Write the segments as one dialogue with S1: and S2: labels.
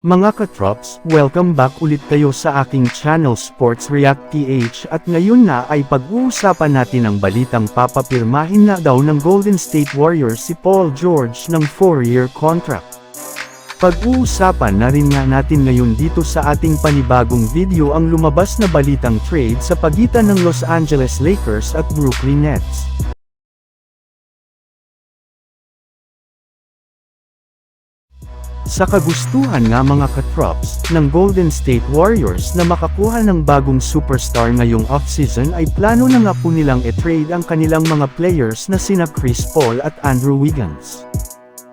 S1: Mga katrops, welcome back ulit kayo sa aking channel Sports React PH at ngayon na ay pag-uusapan natin ang balitang papapirmahin na daw ng Golden State Warriors si Paul George ng 4-year contract. Pag-uusapan na rin nga natin ngayon dito sa ating panibagong video ang lumabas na balitang trade sa pagitan ng Los Angeles Lakers at Brooklyn Nets. Sa kagustuhan nga mga katrops, ng Golden State Warriors na makakuha ng bagong superstar ngayong offseason ay plano na nga po nilang i-trade ang kanilang mga players na sina Chris Paul at Andrew Wiggins.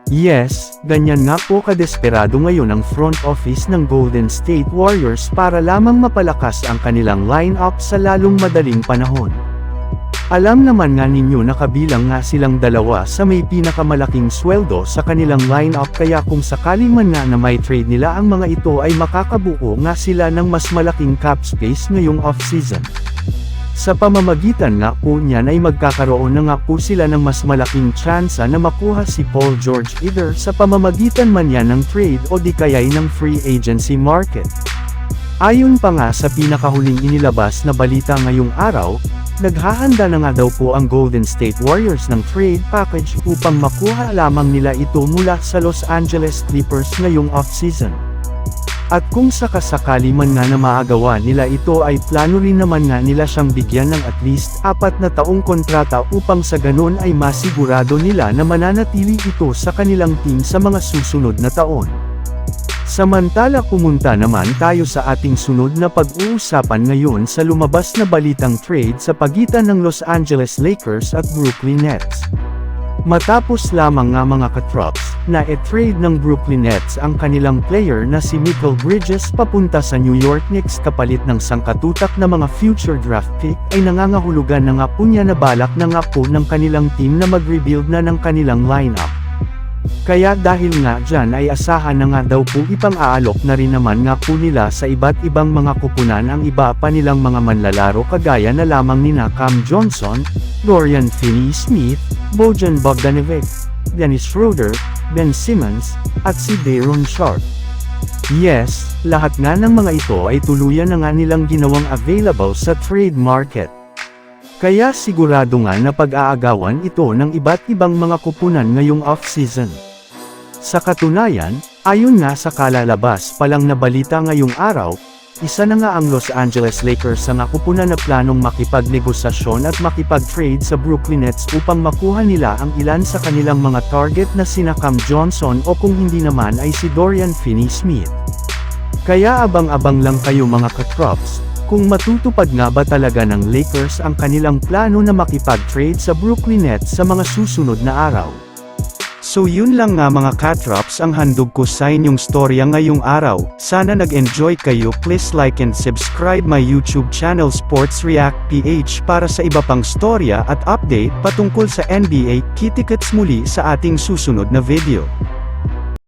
S1: Yes, ganyan nga po kadesperado ngayon ang front office ng Golden State Warriors para lamang mapalakas ang kanilang lineup sa lalong madaling panahon. Alam naman nga ninyo na kabilang nga silang dalawa sa may pinakamalaking sweldo sa kanilang lineup kaya kung sakaling man nga na may trade nila ang mga ito ay makakabuo nga sila ng mas malaking cap space ngayong off-season. Sa pamamagitan nga po niyan ay magkakaroon na nga po sila ng mas malaking tsansa na makuha si Paul George either sa pamamagitan man yan ng trade o di kaya'y ng free agency market. Ayon pa nga sa pinakahuling inilabas na balita ngayong araw, naghahanda na nga daw po ang Golden State Warriors ng trade package upang makuha lamang nila ito mula sa Los Angeles Clippers ngayong off-season. At kung sakasakali man nga na maagawa nila ito ay plano rin naman nga nila siyang bigyan ng at least 4 na taong kontrata upang sa ganun ay masigurado nila na mananatili ito sa kanilang team sa mga susunod na taon. Samantala pumunta naman tayo sa ating sunod na pag-uusapan ngayon sa lumabas na balitang trade sa pagitan ng Los Angeles Lakers at Brooklyn Nets. Matapos lamang nga mga katrops, na e-trade ng Brooklyn Nets ang kanilang player na si Mikal Bridges papunta sa New York Knicks kapalit ng sangkatutak na mga future draft pick ay nangangahulugan na nga po niya na balak na nga po ng kanilang team na mag-rebuild na ng kanilang lineup. Kaya dahil nga dyan ay asahan na nga daw po ipang-aalok na rin naman nga po nila sa iba't ibang mga kupunan ang iba pa nilang mga manlalaro kagaya na lamang nina Cam Johnson, Dorian Finney-Smith, Bojan Bogdanovic, Dennis Schroeder, Ben Simmons, at si Day'Ron Sharpe. Yes, lahat nga ng mga ito ay tuluyan na nga nilang ginawang available sa trade market. Kaya sigurado nga na pag-aagawan ito ng iba't ibang mga kupunan ngayong off-season. Sa katunayan, ayon nga sa kalalabas pa lang na balita ngayong araw, isa na nga ang Los Angeles Lakers sa kupunan na planong makipagnegosasyon at makipag-trade sa Brooklyn Nets upang makuha nila ang ilan sa kanilang mga target na sina Cam Johnson o kung hindi naman ay si Dorian Finney-Smith. Kaya abang-abang lang kayo mga katrops, kung matutupad nga ba talaga ng Lakers ang kanilang plano na makipag-trade sa Brooklyn Nets sa mga susunod na araw. So yun lang nga mga katrops ang handog ko sa inyong storya ngayong araw. Sana nag-enjoy kayo. Please like and subscribe my YouTube channel Sports React PH para sa iba pang storya at update patungkol sa NBA. Kita-kits muli sa ating susunod na video.